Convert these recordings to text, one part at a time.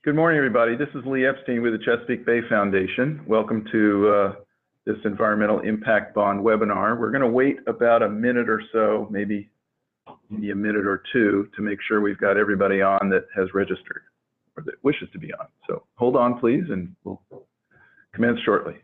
Good morning, everybody. This is Lee Epstein with the Chesapeake Bay Foundation. Welcome to this Environmental Impact Bond webinar. We're going to wait about a minute or so, maybe a minute or two, to make sure we've got everybody on that has registered or that wishes to be on. So hold on, please, and we'll commence shortly.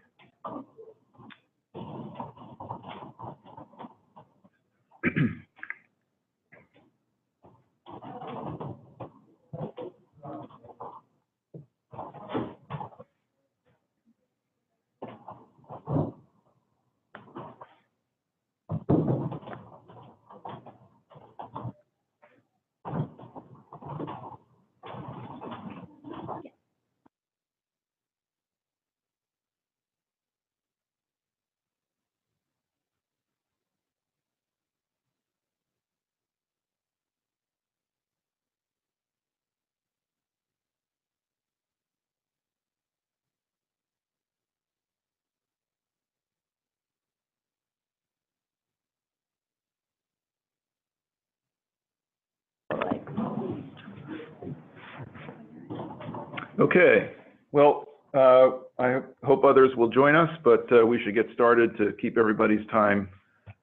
Okay, well, I hope others will join us, but we should get started to keep everybody's time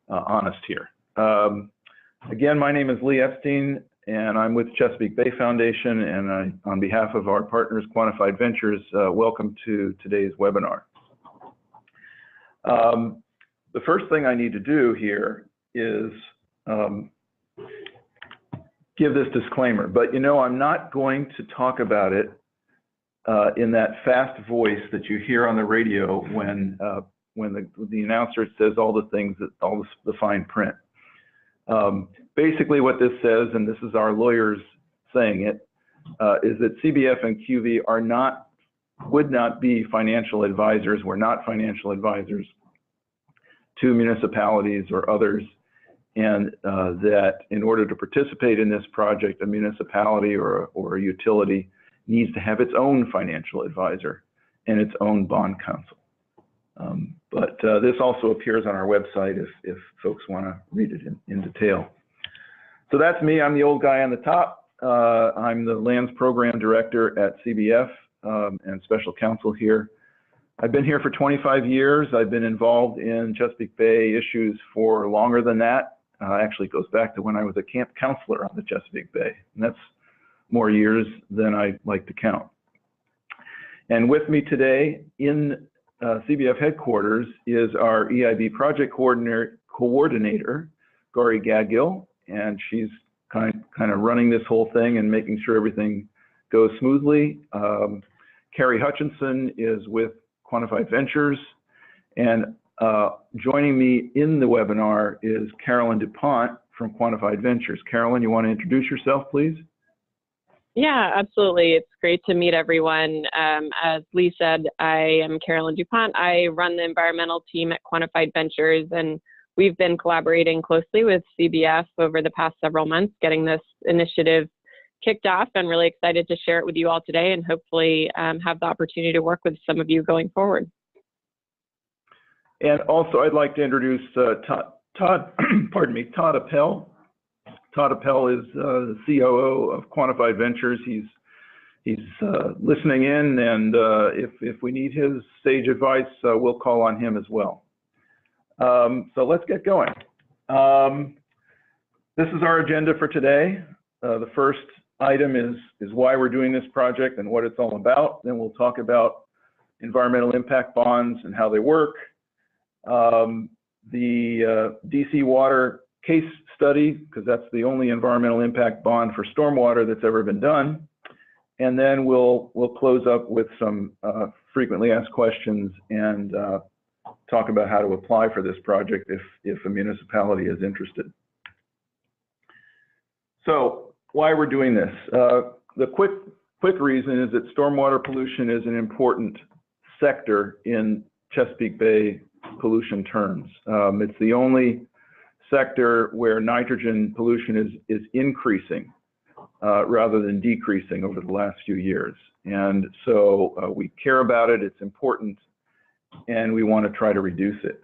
honest here. Again, my name is Lee Epstein, and I'm with Chesapeake Bay Foundation, and on behalf of our partners, Quantified Ventures, welcome to today's webinar. The first thing I need to do here is give this disclaimer, but you know, I'm not going to talk about it in that fast voice that you hear on the radio when the announcer says all the things, all the fine print. Basically what this says, and this is our lawyers saying it, is that CBF and QV would not be financial advisors, we're not financial advisors to municipalities or others, and that in order to participate in this project, a municipality or a utility needs to have its own financial advisor and its own bond counsel. But this also appears on our website if folks want to read it in detail. So that's me. I'm the old guy on the top. I'm the Lands Program Director at CBF and Special Counsel here. I've been here for 25 years. I've been involved in Chesapeake Bay issues for longer than that. Actually, it goes back to when I was a camp counselor on the Chesapeake Bay. And that's more years than I like to count. And with me today in CBF headquarters is our EIB project coordinator, Gori Gadgil, and she's kind of running this whole thing and making sure everything goes smoothly. Carrie Hutchinson is with Quantified Ventures, and joining me in the webinar is Carolyn DuPont from Quantified Ventures. Carolyn, you want to introduce yourself, please? Yeah, absolutely. It's great to meet everyone. As Lee said, I am Carolyn DuPont. I run the environmental team at Quantified Ventures, and we've been collaborating closely with CBF over the past several months, getting this initiative kicked off, and really excited to share it with you all today and hopefully have the opportunity to work with some of you going forward. And also, I'd like to introduce Todd Appel. Todd Appel is the COO of Quantified Ventures. He's listening in, and if we need his sage advice, we'll call on him as well. So let's get going. This is our agenda for today. The first item is why we're doing this project and what it's all about. Then we'll talk about environmental impact bonds and how they work. The DC water case study, because that's the only environmental impact bond for stormwater that's ever been done. And then we'll close up with some frequently asked questions and talk about how to apply for this project if a municipality is interested. So why we're doing this? The quick reason is that stormwater pollution is an important sector in Chesapeake Bay pollution terms. It's the only sector where nitrogen pollution is increasing rather than decreasing over the last few years. And so we care about it, it's important, and we want to try to reduce it.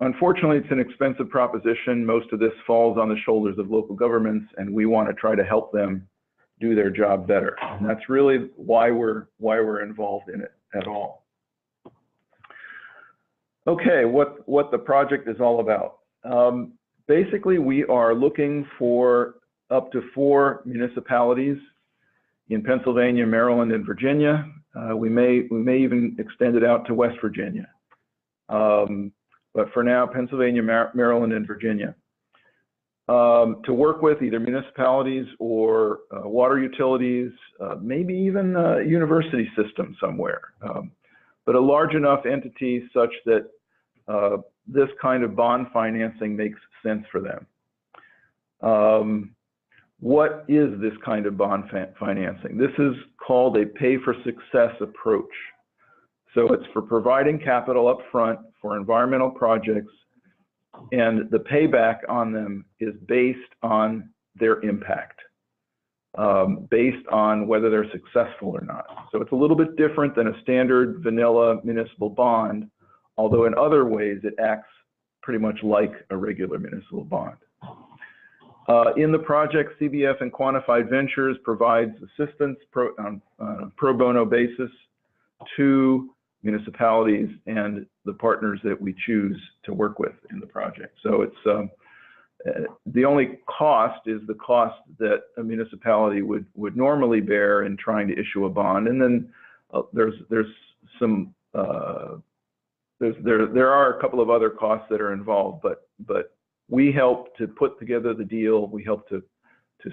Unfortunately, it's an expensive proposition. Most of this falls on the shoulders of local governments, and we want to try to help them do their job better. And that's really why we're involved in it at all. Okay, what the project is all about. Basically, we are looking for up to 4 municipalities in Pennsylvania, Maryland, and Virginia. We may even extend it out to West Virginia. But for now, Pennsylvania, Maryland, and Virginia. To work with either municipalities or water utilities, maybe even a university system somewhere. But a large enough entity such that this kind of bond financing makes sense for them. What is this kind of bond financing? This is called a pay-for-success approach. So it's for providing capital up front for environmental projects, and the payback on them is based on their impact, based on whether they're successful or not. So it's a little bit different than a standard vanilla municipal bond, although in other ways it acts pretty much like a regular municipal bond. In the project, CBF and Quantified Ventures provides assistance on a pro bono basis to municipalities and the partners that we choose to work with in the project. So it's the only cost is the cost that a municipality would normally bear in trying to issue a bond, and then there are a couple of other costs that are involved, but we help to put together the deal. We help to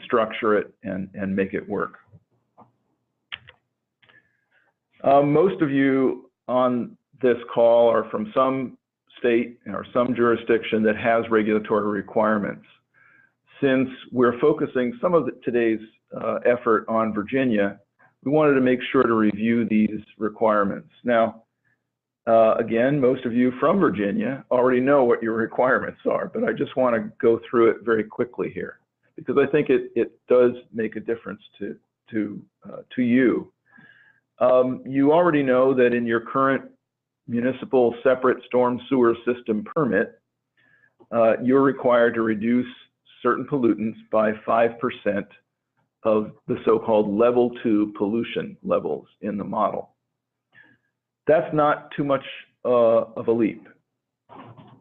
structure it and make it work. Most of you on this call are from some state or some jurisdiction that has regulatory requirements. Since we're focusing some of today's effort on Virginia, we wanted to make sure to review these requirements. Now, again, most of you from Virginia already know what your requirements are, but I just want to go through it very quickly here, because I think it does make a difference to you. You already know that in your current municipal separate storm sewer system permit, you're required to reduce certain pollutants by 5% of the so-called level 2 pollution levels in the model. That's not too much of a leap.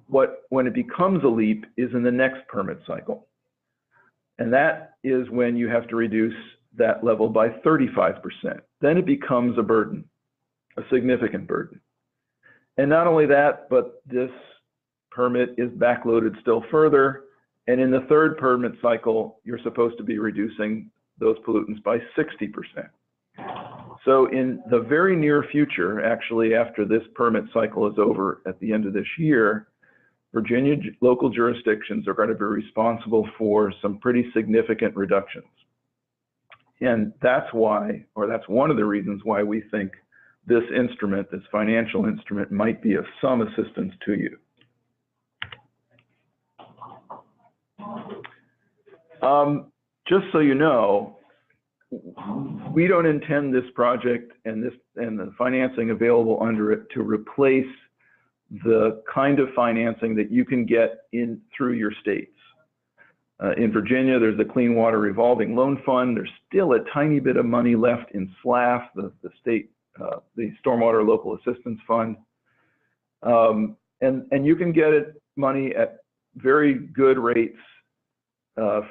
When it becomes a leap is in the next permit cycle. And that is when you have to reduce that level by 35%. Then it becomes a burden, a significant burden. And not only that, but this permit is backloaded still further. And in the third permit cycle, you're supposed to be reducing those pollutants by 60%. So in the very near future, actually after this permit cycle is over at the end of this year, Virginia local jurisdictions are going to be responsible for some pretty significant reductions. And that's why, or that's one of the reasons why we think this instrument, this financial instrument, might be of some assistance to you. Just so you know, we don't intend this project and the financing available under it to replace the kind of financing that you can get in through your states. In Virginia, there's the Clean Water Revolving Loan Fund. There's still a tiny bit of money left in SLAF, the state, the Stormwater Local Assistance Fund. And you can get money at very good rates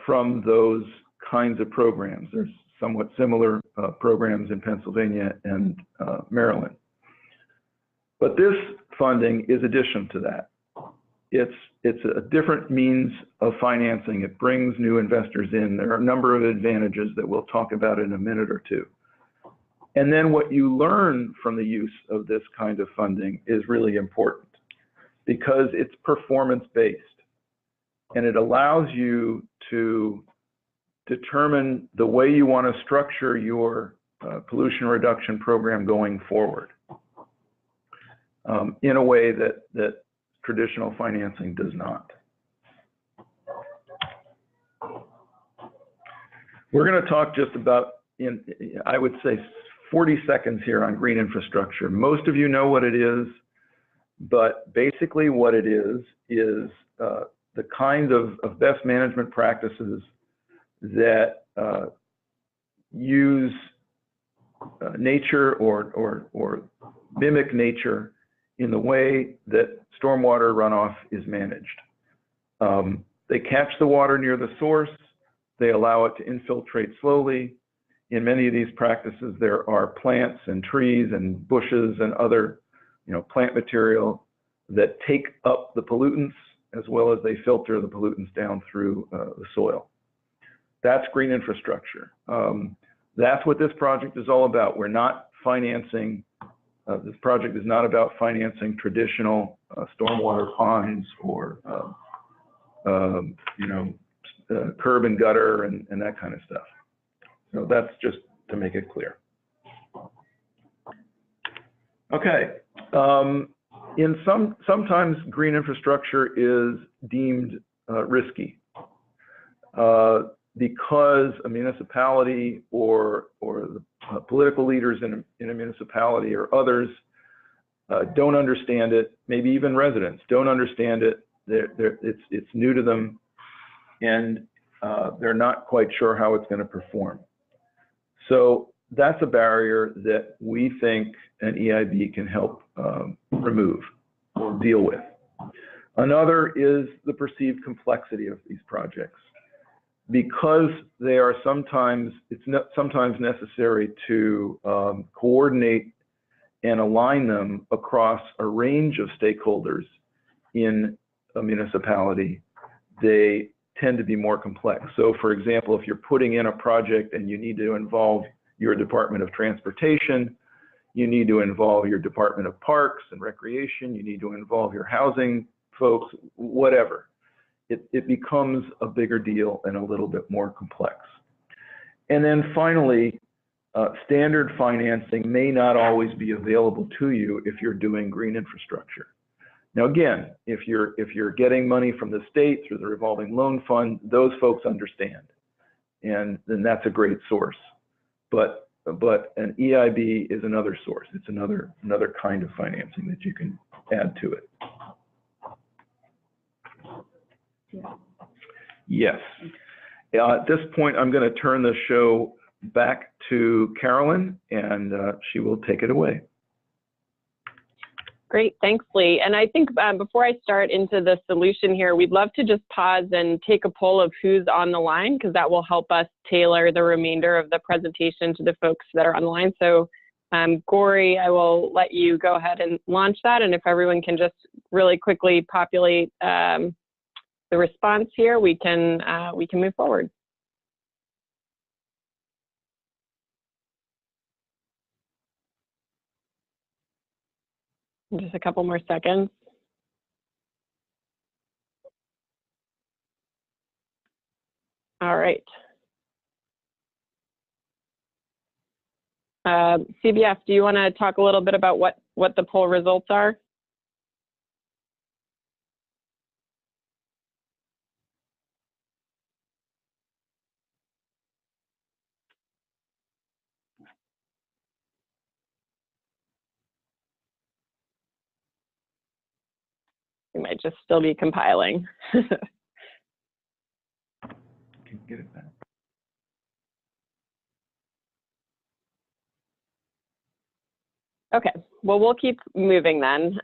from those kinds of programs. There's somewhat similar programs in Pennsylvania and Maryland. But this funding is addition to that. It's a different means of financing. It brings new investors in. There are a number of advantages that we'll talk about in a minute or two. And then what you learn from the use of this kind of funding is really important, because it's performance-based, and it allows you to determine the way you want to structure your pollution reduction program going forward in a way that traditional financing does not. We're going to talk just about, I would say, 40 seconds here on green infrastructure. Most of you know what it is, but basically what it is the kind of best management practices that use nature or mimic nature in the way that stormwater runoff is managed. They catch the water near the source. They allow it to infiltrate slowly. In many of these practices, there are plants and trees and bushes and other, plant material that take up the pollutants as well as they filter the pollutants down through the soil. That's green infrastructure. That's what this project is all about. We're not financing, this project is not about financing traditional stormwater ponds or, curb and gutter and that kind of stuff. So that's just to make it clear. Okay. Sometimes green infrastructure is deemed risky because a municipality or the political leaders in a municipality or others don't understand it. Maybe even residents don't understand it. It's new to them, and they're not quite sure how it's going to perform. So that's a barrier that we think an EIB can help remove or deal with. Another is the perceived complexity of these projects. Because they are sometimes necessary to coordinate and align them across a range of stakeholders in a municipality, they tend to be more complex. So for example, if you're putting in a project and you need to involve your Department of Transportation, you need to involve your Department of Parks and Recreation, you need to involve your housing folks, whatever. It becomes a bigger deal and a little bit more complex. And then finally, standard financing may not always be available to you if you're doing green infrastructure. Now again, if you're getting money from the state through the revolving loan fund, those folks understand, and then that's a great source. But an EIB is another source. It's another kind of financing that you can add to it. Yes. At this point, I'm going to turn the show back to Carolyn, and she will take it away. Great, thanks, Lee. And I think before I start into the solution here, we'd love to just pause and take a poll of who's on the line, because that will help us tailor the remainder of the presentation to the folks that are on the line. So, Gory, I will let you go ahead and launch that, and if everyone can just really quickly populate the response here, we can move forward. Just a couple more seconds. All right. CBF, do you want to talk a little bit about what the poll results are? We might just still be compiling. Can you get it back? Okay, well, we'll keep moving then.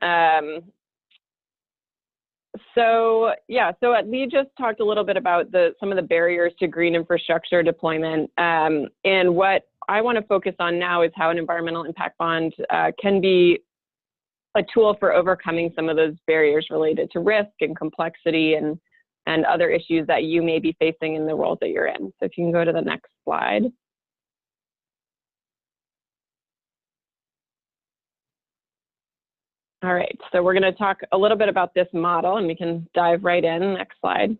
So Lee just talked a little bit about some of the barriers to green infrastructure deployment. And what I want to focus on now is how an environmental impact bond can be a tool for overcoming some of those barriers related to risk and complexity and other issues that you may be facing in the roles that you're in. So if you can go to the next slide. All right, so we're going to talk a little bit about this model, and we can dive right in. Next slide.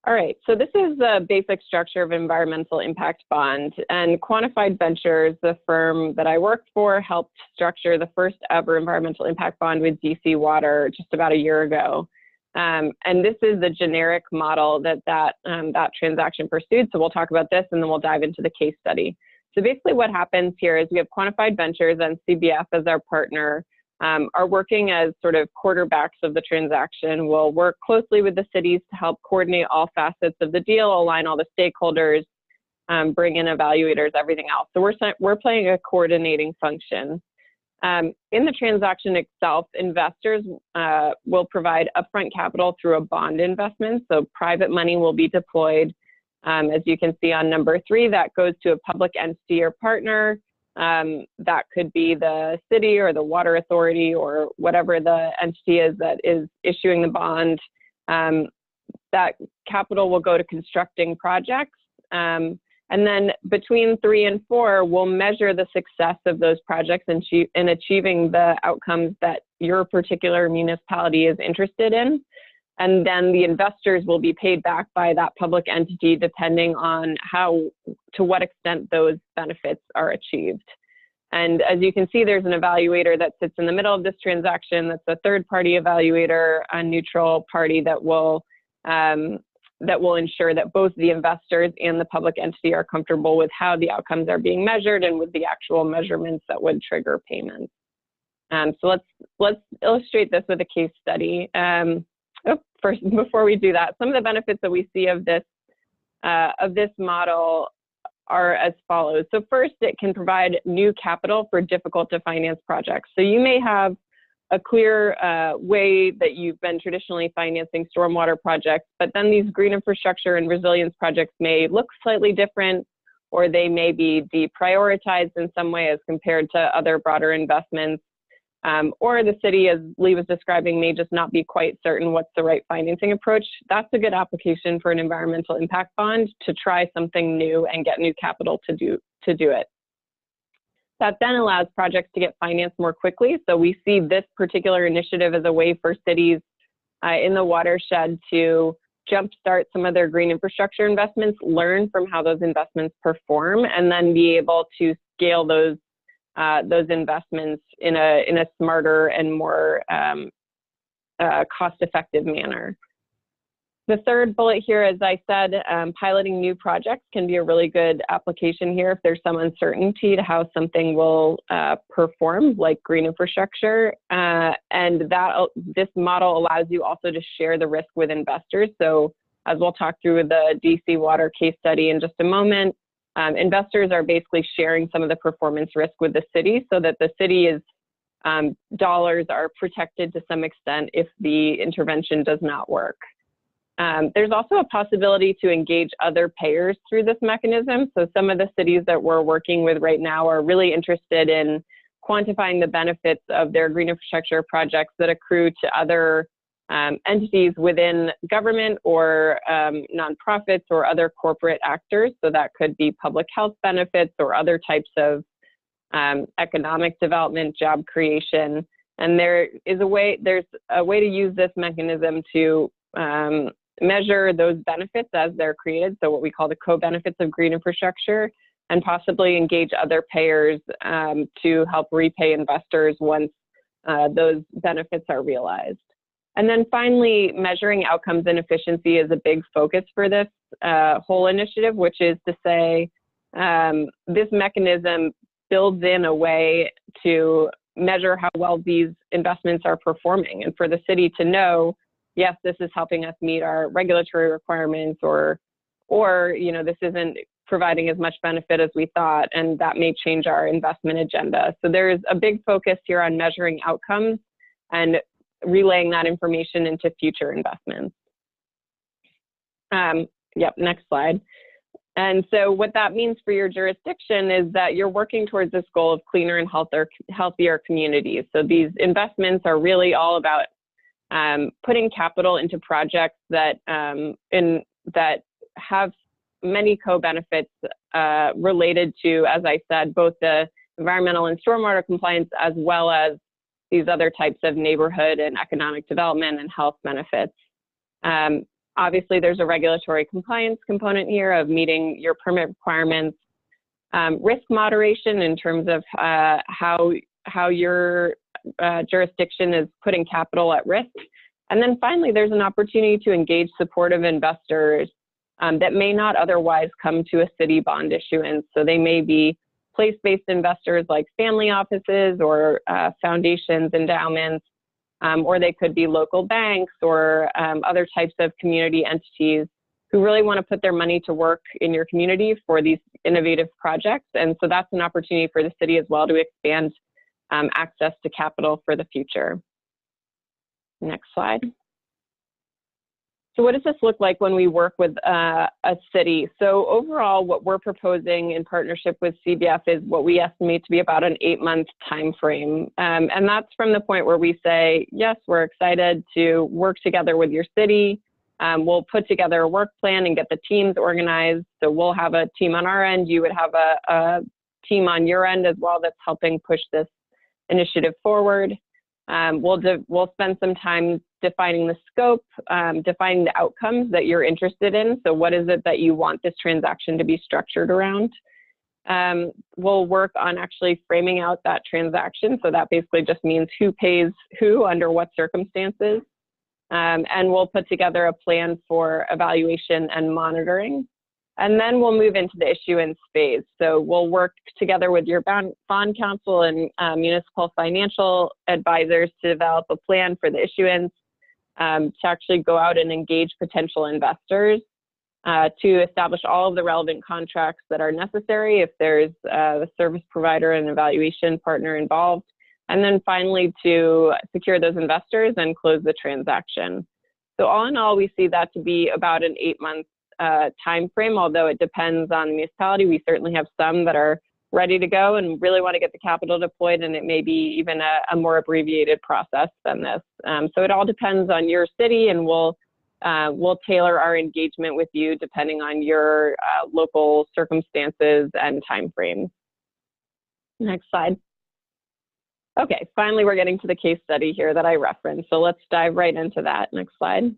All right, so this is the basic structure of environmental impact bond, and Quantified Ventures, the firm that I worked for, helped structure the first ever environmental impact bond with DC Water just about a year ago. And this is the generic model that transaction pursued. So we'll talk about this, and then we'll dive into the case study. So basically what happens here is we have Quantified Ventures and CBF as our partner. are working as sort of quarterbacks of the transaction. We'll work closely with the cities to help coordinate all facets of the deal, align all the stakeholders, bring in evaluators, everything else. So we're playing a coordinating function. In the transaction itself, investors will provide upfront capital through a bond investment. So private money will be deployed. As you can see on number 3, that goes to a public entity or partner. That could be the city or the water authority or whatever the entity is that is issuing the bond. That capital will go to constructing projects. And then between 3 and 4, we'll measure the success of those projects in achieving the outcomes that your particular municipality is interested in. And then the investors will be paid back by that public entity depending on to what extent those benefits are achieved. And as you can see, there's an evaluator that sits in the middle of this transaction. That's a third-party evaluator, a neutral party that will ensure that both the investors and the public entity are comfortable with how the outcomes are being measured and with the actual measurements that would trigger payments. So let's illustrate this with a case study. First, before we do that, some of the benefits that we see of this model are as follows. So first, it can provide new capital for difficult to finance projects. So you may have a clear way that you've been traditionally financing stormwater projects, but then these green infrastructure and resilience projects may look slightly different, or they may be deprioritized in some way as compared to other broader investments. Or the city, as Lee was describing, may just not be quite certain what's the right financing approach. That's a good application for an environmental impact bond to try something new and get new capital to do it. That then allows projects to get financed more quickly. So we see this particular initiative as a way for cities in the watershed to jumpstart some of their green infrastructure investments, learn from how those investments perform, and then be able to scale those investments in a smarter and more cost-effective manner. The third bullet here, as I said, piloting new projects can be a really good application here if there's some uncertainty to how something will perform, like green infrastructure. And this model allows you also to share the risk with investors. So as we'll talk through the DC water case study in just a moment, investors are basically sharing some of the performance risk with the city so that the city's dollars are protected to some extent if the intervention does not work. There's also a possibility to engage other payers through this mechanism. So some of the cities that we're working with right now are really interested in quantifying the benefits of their green infrastructure projects that accrue to other entities within government or nonprofits or other corporate actors. So that could be public health benefits or other types of economic development, job creation. And there's a way to use this mechanism to measure those benefits as they're created, so what we call the co-benefits of green infrastructure, and possibly engage other payers to help repay investors once those benefits are realized. And then finally, measuring outcomes and efficiency is a big focus for this whole initiative, which is to say this mechanism builds in a way to measure how well these investments are performing, and for the city to know, yes, this is helping us meet our regulatory requirements, or this isn't providing as much benefit as we thought, and that may change our investment agenda. So there's a big focus here on measuring outcomes and relaying that information into future investments. Next slide. And so what that means for your jurisdiction is that you're working towards this goal of cleaner and healthier communities. So these investments are really all about putting capital into projects that have many co-benefits related to, as I said, both the environmental and stormwater compliance, as well as these other types of neighborhood and economic development and health benefits. Obviously, there's a regulatory compliance component here of meeting your permit requirements, risk moderation in terms of how your jurisdiction is putting capital at risk. And then finally, there's an opportunity to engage supportive investors that may not otherwise come to a city bond issuance. So they may be place-based investors like family offices or foundations, endowments, or they could be local banks or other types of community entities who really want to put their money to work in your community for these innovative projects. And so that's an opportunity for the city as well to expand access to capital for the future. Next slide. So what does this look like when we work with a city? So overall, what we're proposing in partnership with CBF is what we estimate to be about an 8-month time frame. And that's from the point where we say, yes, we're excited to work together with your city. We'll put together a work plan and get the teams organized. So we'll have a team on our end. You would have a team on your end as well that's helping push this initiative forward. We'll spend some time defining the scope, defining the outcomes that you're interested in. So what is it that you want this transaction to be structured around? We'll work on actually framing out that transaction. So that basically just means who pays who under what circumstances. And we'll put together a plan for evaluation and monitoring. And then we'll move into the issuance phase. So we'll work together with your bond counsel and municipal financial advisors to develop a plan for the issuance, to actually go out and engage potential investors, to establish all of the relevant contracts that are necessary if there's a service provider and evaluation partner involved, and then finally to secure those investors and close the transaction. So all in all, we see that to be about an 8-month time frame, although it depends on the municipality. We certainly have some that are ready to go and really want to get the capital deployed, and it may be even a more abbreviated process than this. So it all depends on your city, and we'll tailor our engagement with you depending on your local circumstances and timeframes. Next slide. Okay, finally we're getting to the case study here that I referenced, so let's dive right into that. Next slide.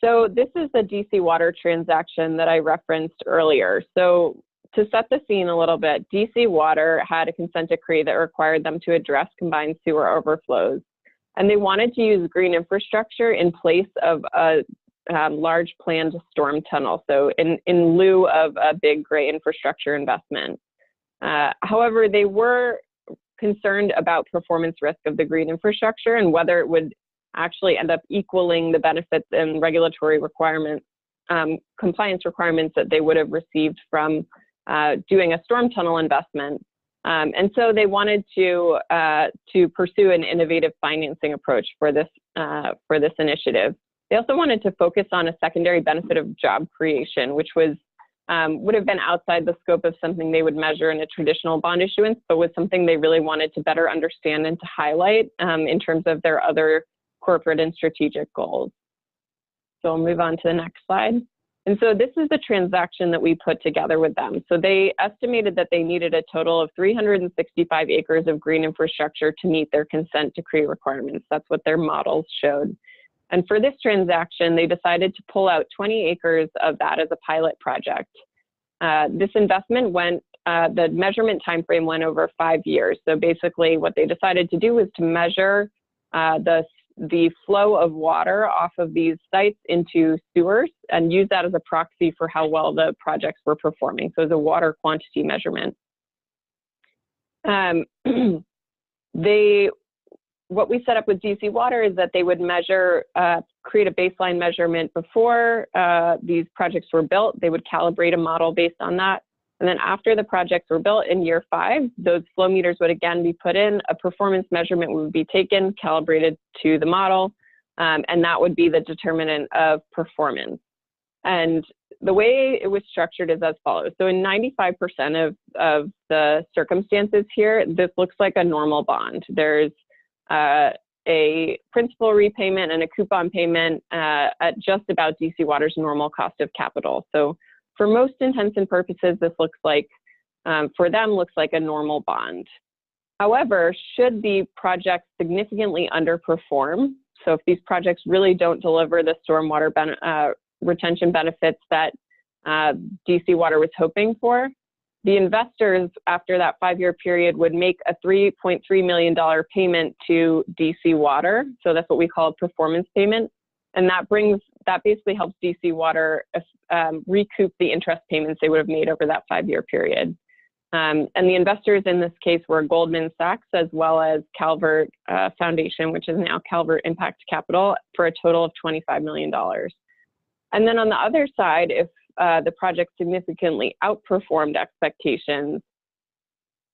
So this is the DC Water transaction that I referenced earlier. So to set the scene a little bit, DC Water had a consent decree that required them to address combined sewer overflows. And they wanted to use green infrastructure in place of a large planned storm tunnel, so in lieu of a big gray infrastructure investment. However, they were concerned about performance risk of the green infrastructure and whether it would actually end up equaling the benefits and regulatory requirements, compliance requirements that they would have received from doing a storm tunnel investment. And so they wanted to pursue an innovative financing approach for this initiative. They also wanted to focus on a secondary benefit of job creation, which was would have been outside the scope of something they would measure in a traditional bond issuance, but was something they really wanted to better understand and to highlight in terms of their other corporate and strategic goals. So we'll move on to the next slide. And so this is the transaction that we put together with them. So they estimated that they needed a total of 365 acres of green infrastructure to meet their consent decree requirements. That's what their models showed. And for this transaction, they decided to pull out 20 acres of that as a pilot project. This investment went, the measurement timeframe went over 5 years. So basically what they decided to do was to measure the flow of water off of these sites into sewers and use that as a proxy for how well the projects were performing. So it's a water quantity measurement. What we set up with DC Water is that they would measure, create a baseline measurement before these projects were built. They would calibrate a model based on that. And then after the projects were built in year 5, those flow meters would again be put in, a performance measurement would be taken, calibrated to the model, and that would be the determinant of performance. And the way it was structured is as follows. So in 95% of the circumstances here, this looks like a normal bond. There's a principal repayment and a coupon payment at just about DC Water's normal cost of capital. So for most intents and purposes, this looks like, for them, looks like a normal bond. However, should the project significantly underperform, so if these projects really don't deliver the stormwater retention benefits that DC Water was hoping for, the investors, after that 5-year period, would make a $3.3 million payment to DC Water. So that's what we call a performance payment. And that basically helps DC Water recoup the interest payments they would have made over that 5-year period. And the investors in this case were Goldman Sachs as well as Calvert Foundation, which is now Calvert Impact Capital, for a total of $25 million. And then on the other side, if the project significantly outperformed expectations,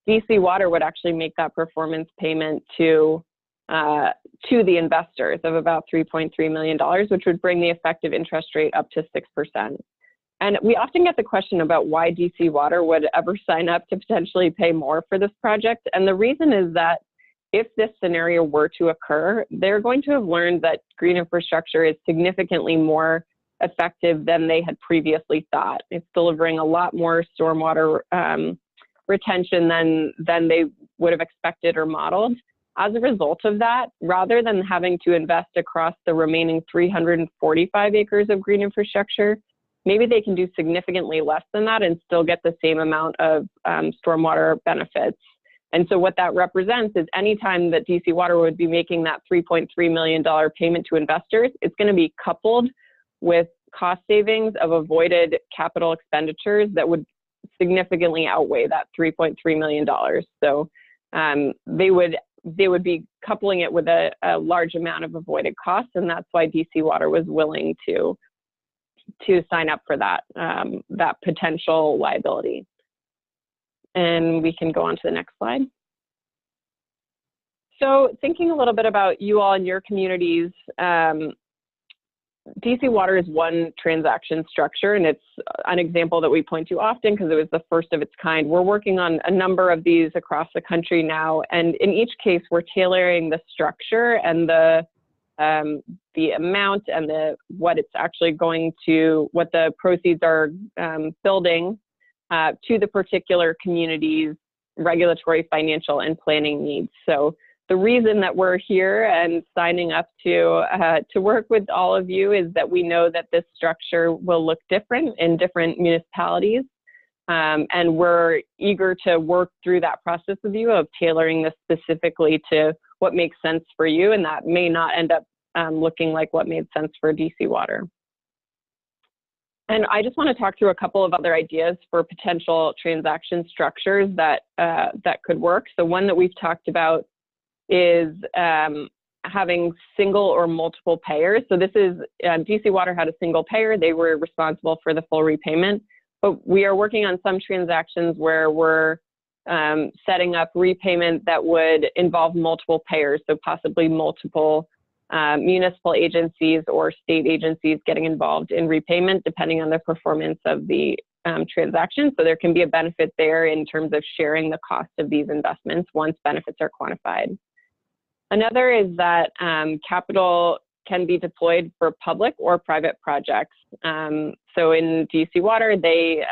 DC Water would actually make that performance payment to the investors of about $3.3 million, which would bring the effective interest rate up to 6%. And we often get the question about why DC Water would ever sign up to potentially pay more for this project. And the reason is that if this scenario were to occur, they're going to have learned that green infrastructure is significantly more effective than they had previously thought. It's delivering a lot more stormwater retention than they would have expected or modeled. As a result of that, rather than having to invest across the remaining 345 acres of green infrastructure, maybe they can do significantly less than that and still get the same amount of stormwater benefits. And so what that represents is anytime that DC Water would be making that $3.3 million payment to investors, it's going to be coupled with cost savings of avoided capital expenditures that would significantly outweigh that $3.3 million. So they would be coupling it with a large amount of avoided costs, and that's why DC Water was willing to sign up for that, that potential liability. And we can go on to the next slide. So thinking a little bit about you all and your communities, DC Water is one transaction structure, and it's an example that we point to often because it was the first of its kind. We're working on a number of these across the country now, and in each case, we're tailoring the structure and the amount and what it's actually going to, what the proceeds are building to the particular community's regulatory, financial, and planning needs. So the reason that we're here and signing up to work with all of you is that we know that this structure will look different in different municipalities. And we're eager to work through that process with you of tailoring this specifically to what makes sense for you, and that may not end up looking like what made sense for DC Water. And I just want to talk through a couple of other ideas for potential transaction structures that could work. So one that we've talked about is having single or multiple payors. So this is, DC Water had a single payer. They were responsible for the full repayment. But we are working on some transactions where we're setting up repayment that would involve multiple payors, so possibly multiple municipal agencies or state agencies getting involved in repayment, depending on the performance of the transaction. So there can be a benefit there in terms of sharing the cost of these investments once benefits are quantified. Another is that capital can be deployed for public or private projects. So in DC Water, they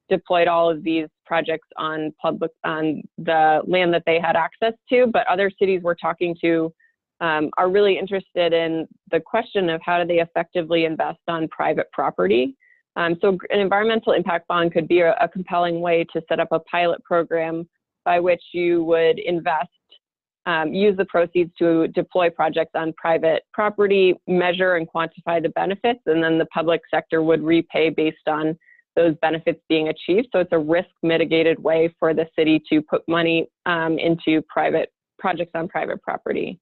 deployed all of these projects on the land that they had access to, but other cities we're talking to are really interested in the question of how do they effectively invest on private property. So an environmental impact bond could be a compelling way to set up a pilot program by which you would invest, use the proceeds to deploy projects on private property, measure and quantify the benefits, and then the public sector would repay based on those benefits being achieved. So it's a risk mitigated way for the city to put money into private projects on private property.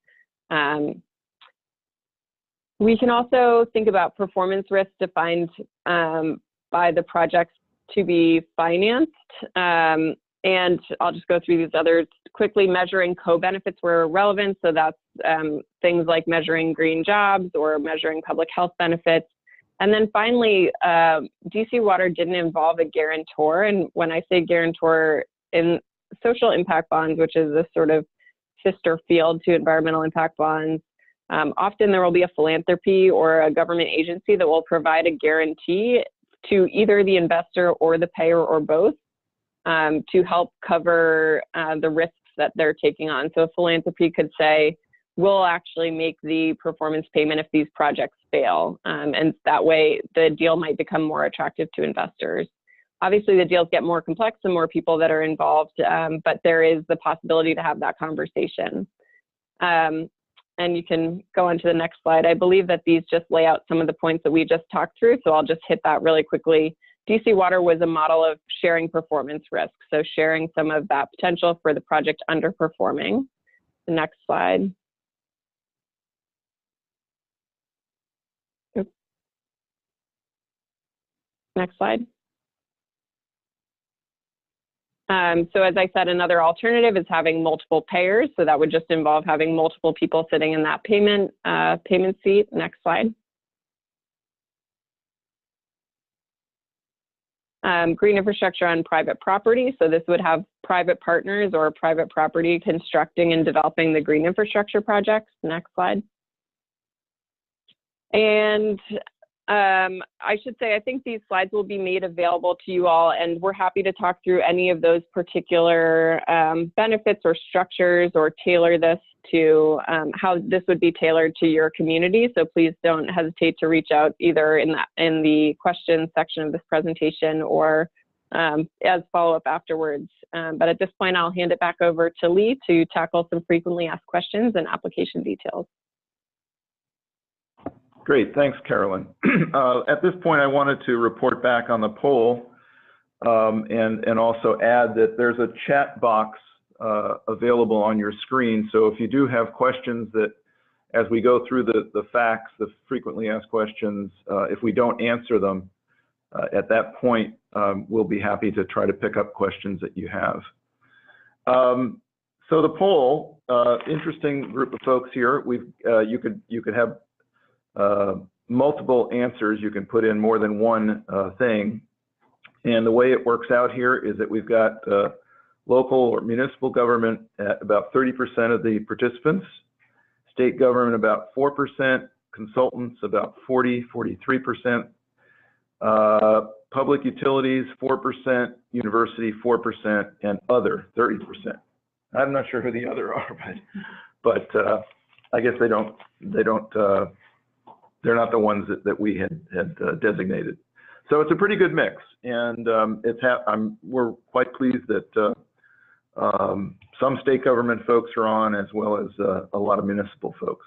We can also think about performance risk defined by the projects to be financed. And I'll just go through these others quickly. Measuring co-benefits where relevant. So that's things like measuring green jobs or measuring public health benefits. And then finally, DC Water didn't involve a guarantor. And when I say guarantor in social impact bonds, which is this sort of sister field to environmental impact bonds, often there will be a philanthropy or a government agency that will provide a guarantee to either the investor or the payer or both to help cover the risks that they're taking on. So a philanthropy could say, we'll actually make the performance payment if these projects fail. And that way the deal might become more attractive to investors. Obviously the deals get more complex and more people that are involved, but there is the possibility to have that conversation. And you can go on to the next slide. I believe that these just lay out some of the points that we just talked through, so I'll just hit that really quickly. DC Water was a model of sharing performance risk, so sharing some of that potential for the project underperforming. The next slide. Oops. Next slide. So as I said, another alternative is having multiple payors. So that would just involve having multiple people sitting in that payment seat. Next slide. Green infrastructure on private property. So this would have private partners or private property constructing and developing the green infrastructure projects. Next slide. And I should say, I think these slides will be made available to you all, and we're happy to talk through any of those particular benefits or structures, or tailor this to how this would be tailored to your community. So please don't hesitate to reach out either in the questions section of this presentation or as follow-up afterwards. But at this point, I'll hand it back over to Lee to tackle some frequently asked questions and application details. Great, thanks, Carolyn. At this point, I wanted to report back on the poll and also add that there's a chat box available on your screen. So if you do have questions that, as we go through the facts, the frequently asked questions, if we don't answer them at that point, we'll be happy to try to pick up questions that you have. So the poll, interesting group of folks here. You could have multiple answers. You can put in more than one thing. And the way it works out here is that we've got local or municipal government at about 30% of the participants, state government about 4%, consultants about 43%, public utilities 4%, university 4%, and other 30%. I'm not sure who the other are, but I guess they're not the ones that we had designated. So it's a pretty good mix, and we're quite pleased that some state government folks are on, as well as a lot of municipal folks.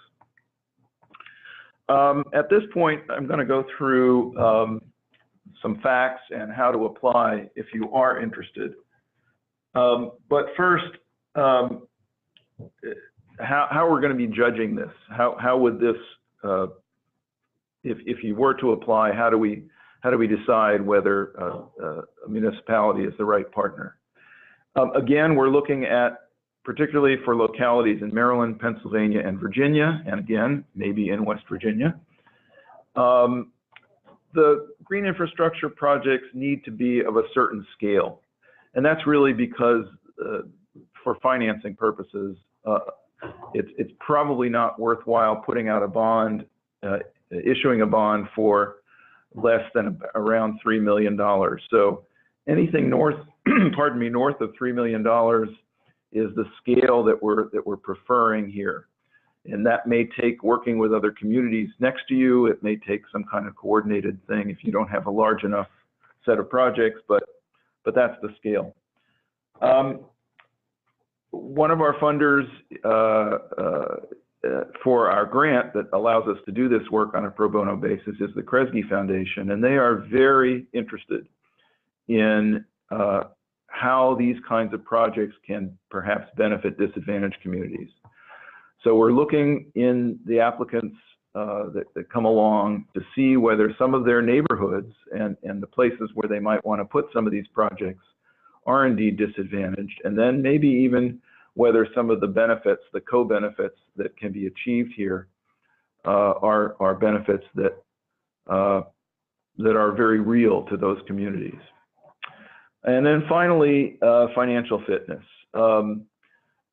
At this point, I'm going to go through some facts and how to apply if you are interested. But first, how we're going to be judging this? How would this, if you were to apply, how do we decide whether a municipality is the right partner? Again, we're looking at, particularly for localities in Maryland, Pennsylvania, and Virginia, and again, maybe in West Virginia. The green infrastructure projects need to be of a certain scale. And that's really because for financing purposes, it's probably not worthwhile putting out a bond, issuing a bond for less than around $3 million. So anything north, pardon me, north of $3 million is the scale that we're preferring here. And that may take working with other communities next to you. It may take some kind of coordinated thing if you don't have a large enough set of projects, but that's the scale. One of our funders for our grant that allows us to do this work on a pro bono basis is the Kresge Foundation, and they are very interested in how these kinds of projects can perhaps benefit disadvantaged communities. So we're looking in the applicants that come along to see whether some of their neighborhoods and the places where they might want to put some of these projects are indeed disadvantaged, and then maybe even whether some of the benefits, the co-benefits that can be achieved here are benefits that are very real to those communities. And then finally, financial fitness.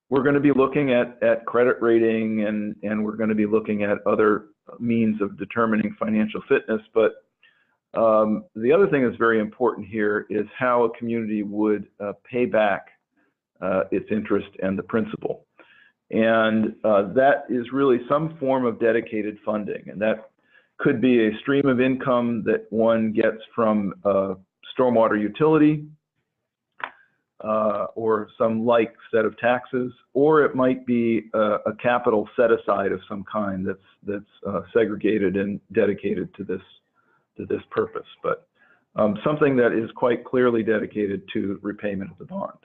We're going to be looking at credit rating, and we're going to be looking at other means of determining financial fitness. But the other thing that's very important here is how a community would pay back its interest and the principal. And that is really some form of dedicated funding. And that could be a stream of income that one gets from a stormwater utility, or some like set of taxes, or it might be a capital set aside of some kind that's segregated and dedicated to this purpose. But something that is quite clearly dedicated to repayment of the bond.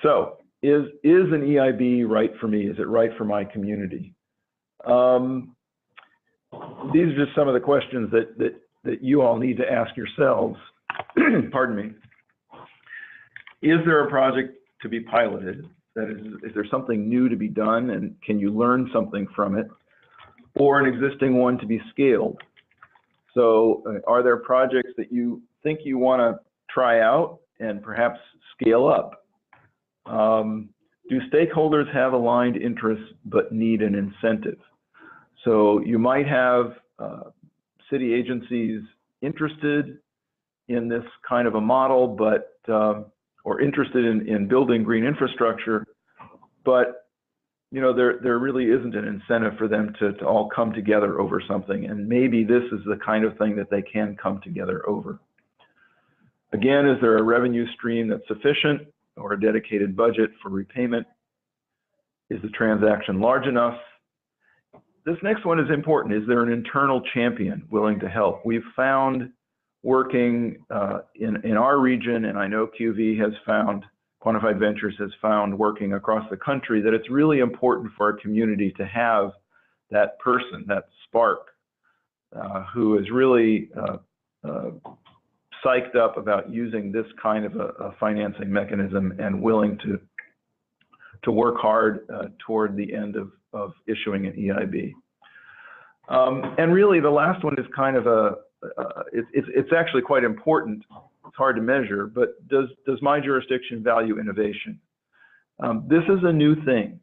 So, is an EIB right for me? Is it right for my community? These are just some of the questions that you all need to ask yourselves. Pardon me. Is there a project to be piloted? That is there something new to be done, and can you learn something from it? Or an existing one to be scaled? So are there projects that you think you want to try out and perhaps scale up? Do stakeholders have aligned interests but need an incentive? So you might have city agencies interested in this kind of a model, but or interested in building green infrastructure, but there really isn't an incentive for them to all come together over something, and maybe this is the kind of thing that they can come together over. Again, is there a revenue stream that's sufficient or a dedicated budget for repayment? Is the transaction large enough? This next one is important. Is there an internal champion willing to help? We've found working in our region, and I know QV has found, Quantified Ventures has found working across the country, that it's really important for our community to have that person, that spark, who is really psyched up about using this kind of a financing mechanism and willing to work hard toward the end of issuing an EIB. And really the last one is kind of it's actually quite important. It's hard to measure, but does my jurisdiction value innovation? This is a new thing.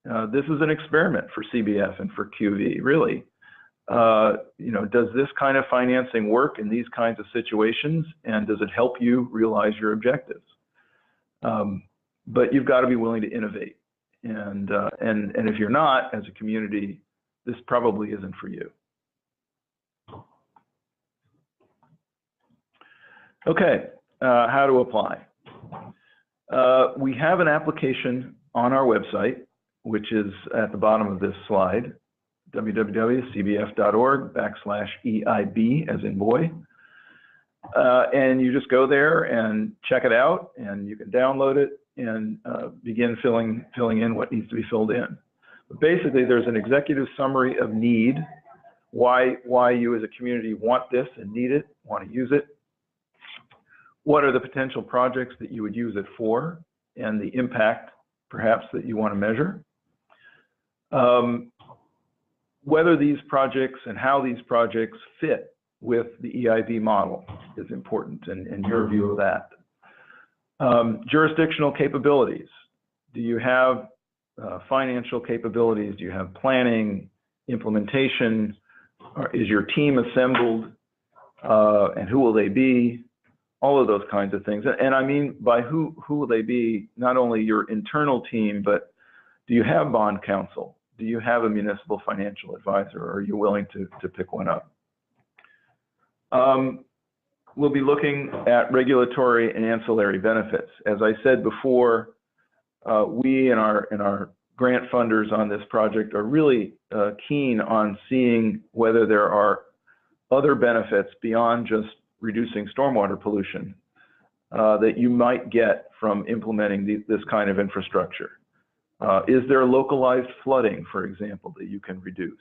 This is an experiment for CBF and for QV, really. Does this kind of financing work in these kinds of situations, and does it help you realize your objectives? But you've got to be willing to innovate, and if you're not, as a community, this probably isn't for you. Okay, how to apply. We have an application on our website, which is at the bottom of this slide, www.cbf.org/EIB, as in boy. And you just go there and check it out, and you can download it and begin filling in what needs to be filled in. But basically, there's an executive summary of need, why you as a community want this and need it, want to use it. What are the potential projects that you would use it for, and the impact, perhaps, that you want to measure. Whether these projects and how these projects fit with the EIB model is important, and your view of that. Jurisdictional capabilities. Do you have financial capabilities? Do you have planning, implementation? Is your team assembled? And who will they be? All of those kinds of things. And I mean by who will they be, not only your internal team, but do you have bond counsel? Do you have a municipal financial advisor, or are you willing to pick one up? We'll be looking at regulatory and ancillary benefits. As I said before, we and our grant funders on this project are really keen on seeing whether there are other benefits beyond just reducing stormwater pollution that you might get from implementing this kind of infrastructure. Is there localized flooding, for example, that you can reduce,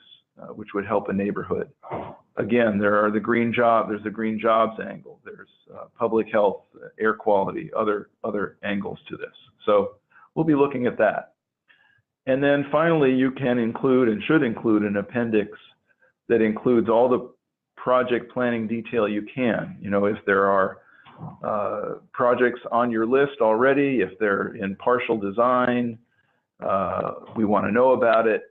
which would help a neighborhood? Again, there's the green jobs angle. There's public health, air quality, other angles to this. So we'll be looking at that. And then finally, you can include and should include an appendix that includes all the project planning detail you can. If there are projects on your list already, if they're in partial design, we want to know about it.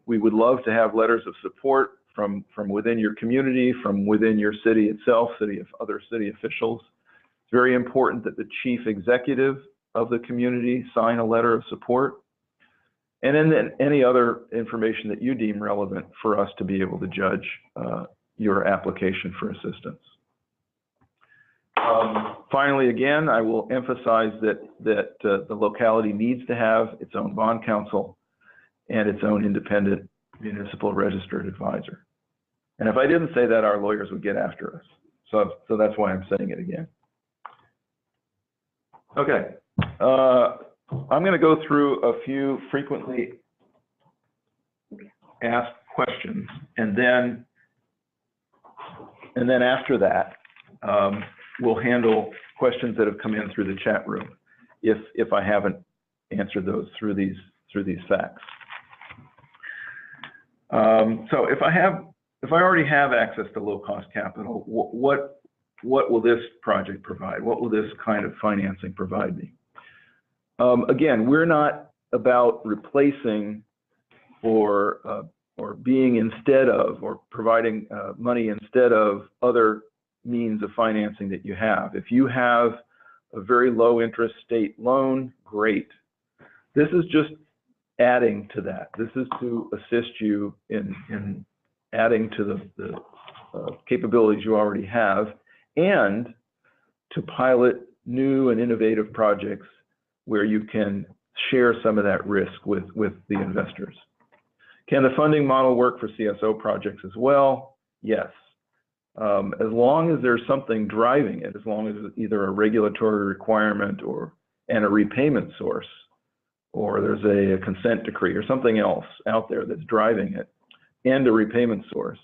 We would love to have letters of support from within your community, from within your city itself, other city officials. It's very important that the chief executive of the community sign a letter of support. And then any other information that you deem relevant for us to be able to judge your application for assistance. Finally, again, I will emphasize that the locality needs to have its own bond counsel and its own independent municipal registered advisor. And if I didn't say that, our lawyers would get after us. So that's why I'm saying it again. Okay, I'm going to go through a few frequently asked questions, and then after that, we'll handle questions that have come in through the chat room, if I haven't answered those through these facts. So if I already have access to low-cost capital, what will this project provide? What will this kind of financing provide me? Again, we're not about replacing or being instead of, or providing money instead of other means of financing that you have. If you have a very low interest state loan, great. This is just adding to that. This is to assist you in adding to the capabilities you already have, and to pilot new and innovative projects where you can share some of that risk with the investors. Can the funding model work for CSO projects as well? Yes. As long as there's something driving it, as long as it's either a regulatory requirement and a repayment source, or there's a consent decree or something else out there that's driving it, and a repayment source,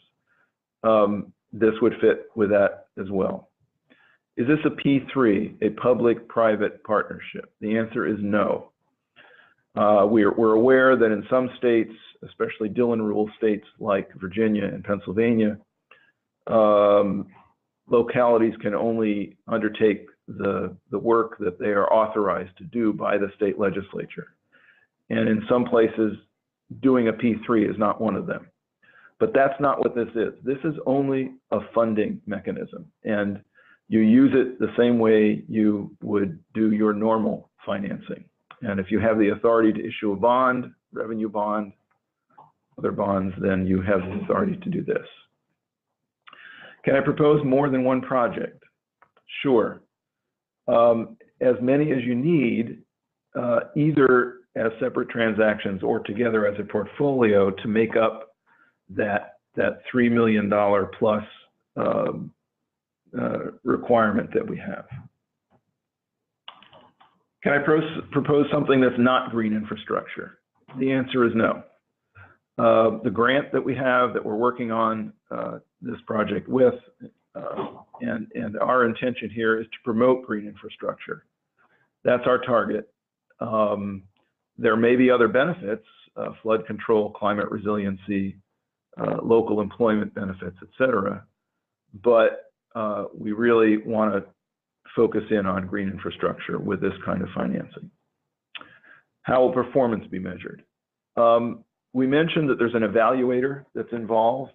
this would fit with that as well. Is this a P3, a public-private partnership? The answer is no. We're aware that in some states, especially Dillon rule states like Virginia and Pennsylvania, localities can only undertake the work that they are authorized to do by the state legislature. And in some places, doing a P3 is not one of them. But that's not what this is. This is only a funding mechanism, and you use it the same way you would do your normal financing. And if you have the authority to issue a bond, revenue bond, other bonds, then you have the authority to do this. Can I propose more than one project? Sure. As many as you need, either as separate transactions or together as a portfolio to make up that $3 million plus requirement that we have. Can I propose something that's not green infrastructure? The answer is no. The grant that we have that we're working on this project with, and our intention here is to promote green infrastructure. That's our target. There may be other benefits, flood control, climate resiliency, local employment benefits, et cetera, but we really want to focus in on green infrastructure with this kind of financing. How will performance be measured? We mentioned that there's an evaluator that's involved.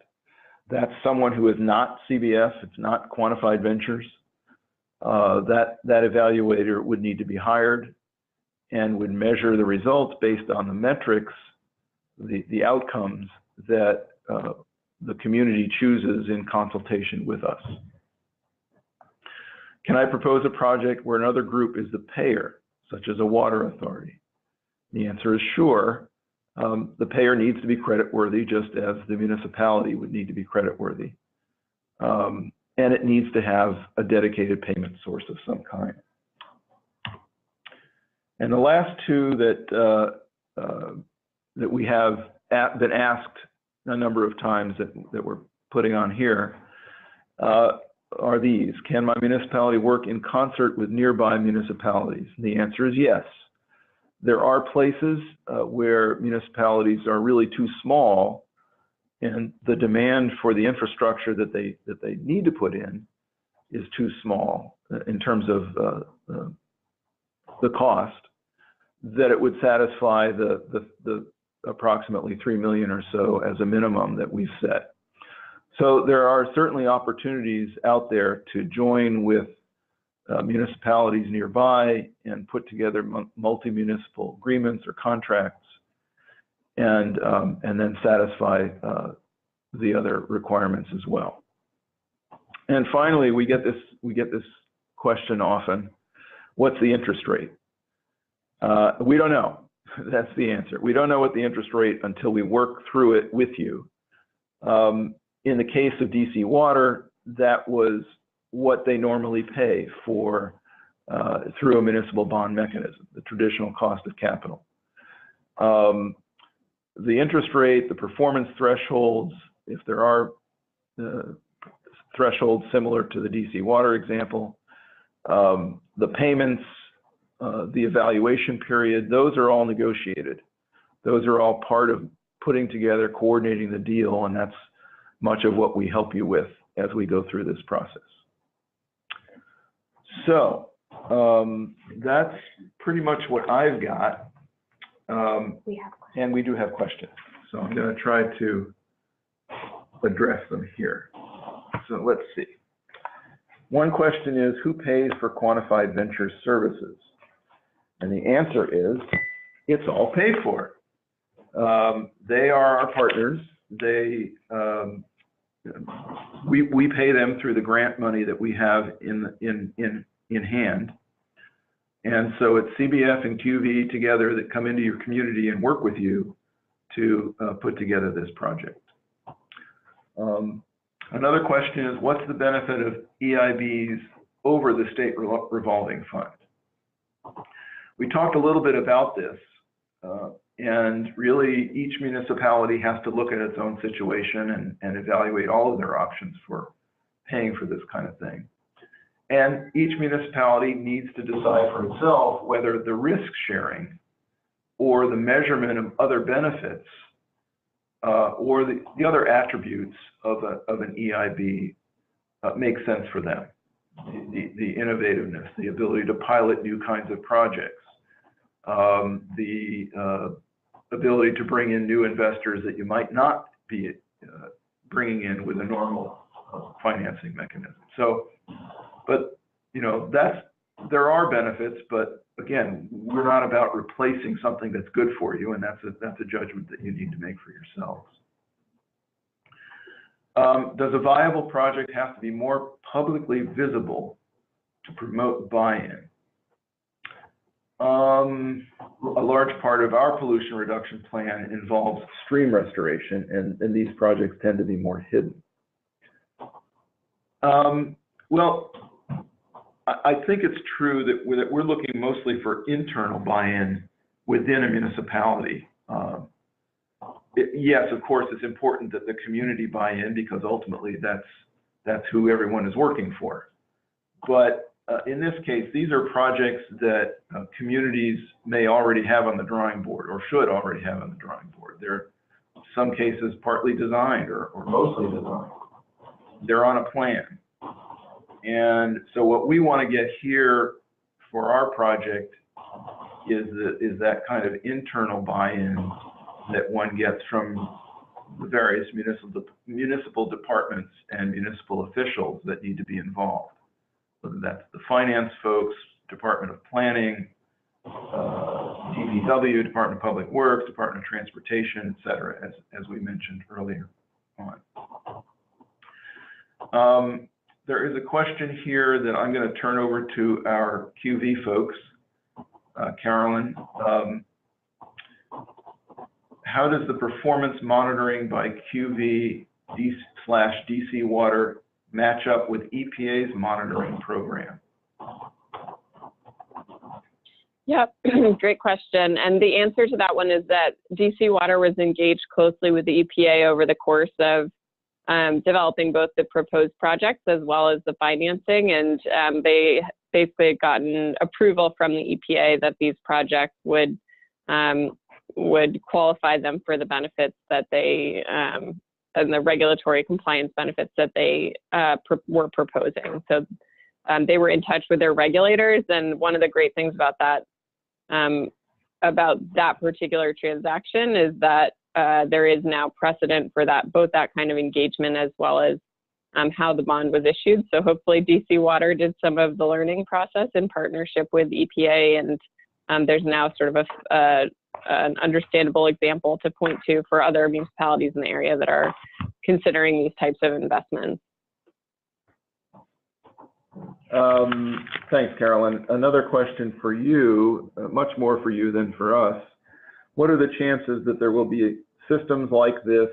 That's someone who is not CBF, it's not Quantified Ventures. That evaluator would need to be hired and would measure the results based on the metrics, the outcomes that the community chooses in consultation with us. Can I propose a project where another group is the payer, such as a water authority? The answer is sure. The payer needs to be creditworthy, just as the municipality would need to be creditworthy. And it needs to have a dedicated payment source of some kind. And the last two that we have been asked a number of times that we're putting on here are these. Can my municipality work in concert with nearby municipalities? And the answer is yes. There are places where municipalities are really too small, and the demand for the infrastructure that they need to put in is too small in terms of the cost, that it would satisfy the approximately 3 million or so as a minimum that we've set. So there are certainly opportunities out there to join with municipalities nearby and put together multi-municipal agreements or contracts, and then satisfy the other requirements as well. And finally, we get this question often: what's the interest rate? We don't know. That's the answer. We don't know what the interest rate until we work through it with you. In the case of DC Water, that was what they normally pay for through a municipal bond mechanism, the traditional cost of capital. The interest rate, the performance thresholds, if there are thresholds similar to the DC Water example, the payments, the evaluation period, those are all negotiated. Those are all part of putting together, coordinating the deal, and that's much of what we help you with as we go through this process. So that's pretty much what I've got. And we do have questions. So I'm going to try to address them here. So let's see. One question is, who pays for quantified venture services? And the answer is, it's all paid for. They are our partners. They, we pay them through the grant money that we have in hand. And so it's CBF and QV together that come into your community and work with you to put together this project. Another question is, what's the benefit of EIBs over the state revolving fund? We talked a little bit about this, and really each municipality has to look at its own situation and evaluate all of their options for paying for this kind of thing. And each municipality needs to decide for itself whether the risk sharing or the measurement of other benefits or the other attributes of an EIB makes sense for them. The innovativeness, the ability to pilot new kinds of projects, the ability to bring in new investors that you might not be bringing in with a normal financing mechanism. So, but you know, there are benefits, but again, we're not about replacing something that's good for you, and that's a judgment that you need to make for yourselves. Does a viable project have to be more publicly visible to promote buy-in? A large part of our pollution reduction plan involves stream restoration, and these projects tend to be more hidden. Well, I think it's true that we're looking mostly for internal buy-in within a municipality. Yes, of course, it's important that the community buy in, because ultimately that's who everyone is working for. But in this case, these are projects that communities may already have on the drawing board, or should already have on the drawing board. They're in some cases partly designed or mostly designed. They're on a plan. And so what we want to get here for our project is that kind of internal buy-in that one gets from the various municipal departments and municipal officials that need to be involved, whether that's the finance folks, Department of Planning, DPW, Department of Public Works, Department of Transportation, et cetera, as we mentioned earlier on. There is a question here that I'm going to turn over to our QV folks. Carolyn, how does the performance monitoring by QV/DC Water match up with EPA's monitoring program? Yeah, great question. And the answer to that one is that DC Water was engaged closely with the EPA over the course of developing both the proposed projects as well as the financing, and they basically had gotten approval from the EPA that these projects would qualify them for the benefits that they and the regulatory compliance benefits that they were proposing. So they were in touch with their regulators, and one of the great things about that particular transaction is that there is now precedent for that, both that kind of engagement as well as how the bond was issued. So hopefully DC Water did some of the learning process in partnership with EPA, and there's now sort of an understandable example to point to for other municipalities in the area that are considering these types of investments. Thanks, Carolyn. Another question for you, much more for you than for us. what are the chances that there will be systems like this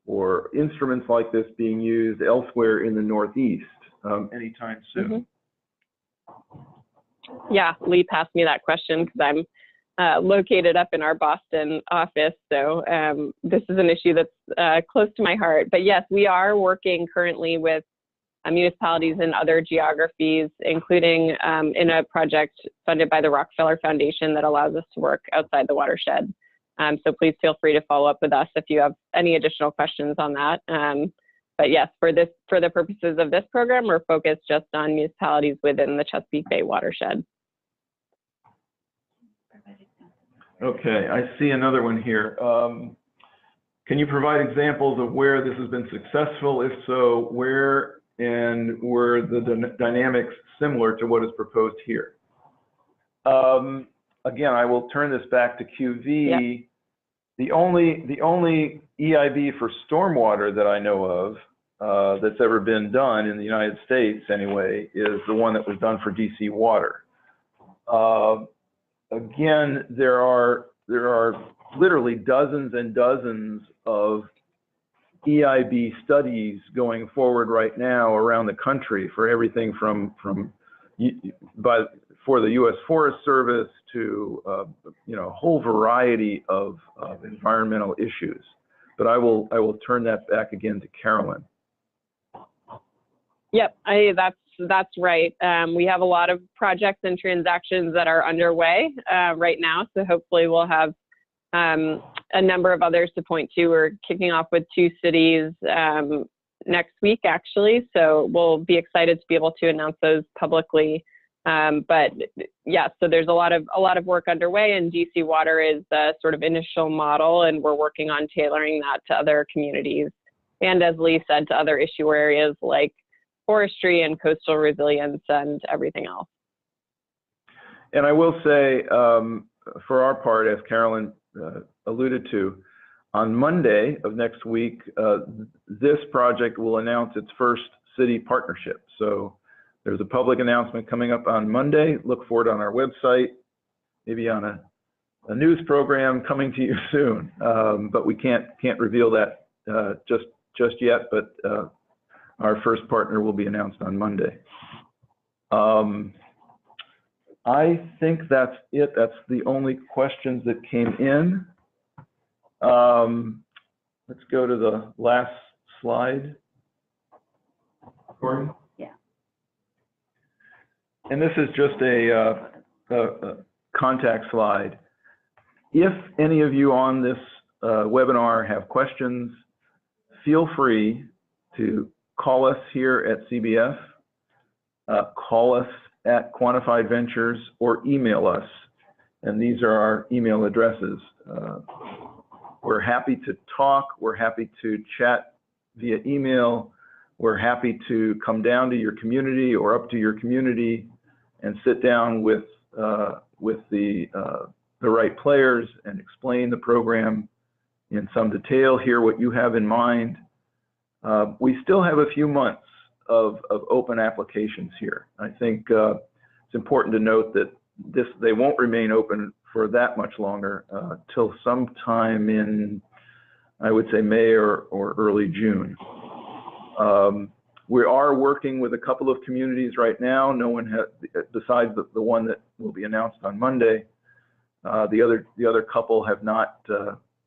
or instruments like this being used elsewhere in the Northeast anytime soon? Yeah, Lee passed me that question because I'm located up in our Boston office. So this is an issue that's close to my heart. But yes, we are working currently with municipalities in other geographies, including in a project funded by the Rockefeller Foundation that allows us to work outside the watershed. So please feel free to follow up with us if you have any additional questions on that. But yes, for the purposes of this program, we're focused just on municipalities within the Chesapeake Bay watershed. Okay, I see another one here. Can you provide examples of where this has been successful? If so, where, and were the dynamics similar to what is proposed here? Again, I will turn this back to QV. Yep. The only EIB for stormwater that I know of that's ever been done in the United States anyway is the one that was done for DC Water. Again, there are literally dozens and dozens of EIB studies going forward right now around the country for everything for the U.S. Forest Service to a whole variety of environmental issues. But I will turn that back again to Carolyn. Yep, that's right. We have a lot of projects and transactions that are underway right now. So hopefully we'll have a number of others to point to. We're kicking off with 2 cities next week, actually. So we'll be excited to be able to announce those publicly. But yeah, so there's a lot of work underway, and DC Water is the sort of initial model, and we're working on tailoring that to other communities. And as Lee said, to other issue areas like forestry and coastal resilience and everything else. And I will say, for our part, as Carolyn alluded to, on Monday of next week, this project will announce its first city partnership. So there's a public announcement coming up on Monday. Look for it on our website, maybe on a news program coming to you soon. But we can't reveal that just yet. But our first partner will be announced on Monday. I think that's it. That's the only questions that came in. Let's go to the last slide. Cory? Yeah. And this is just a contact slide. If any of you on this webinar have questions, feel free to call us here at CBF, call us at Quantified Ventures, or email us. And these are our email addresses. We're happy to talk. We're happy to chat via email. We're happy to come down to your community or up to your community and sit down with the right players and explain the program in some detail, hear what you have in mind. We still have a few months of open applications here. I think it's important to note that they won't remain open for that much longer till sometime in, I would say, May or early June. We are working with a couple of communities right now. No one has, besides the one that will be announced on Monday. The other couple have not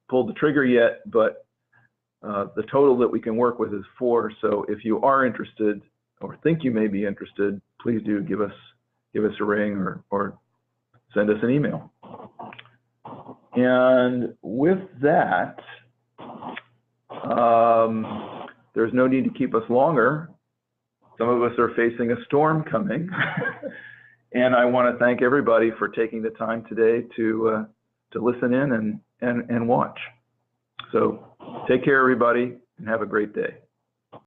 pulled the trigger yet, but the total that we can work with is 4. So if you are interested or think you may be interested, please do give us a ring or send us an email. And with that, there's no need to keep us longer. Some of us are facing a storm coming. And I want to thank everybody for taking the time today to listen in and watch. So take care, everybody, and have a great day.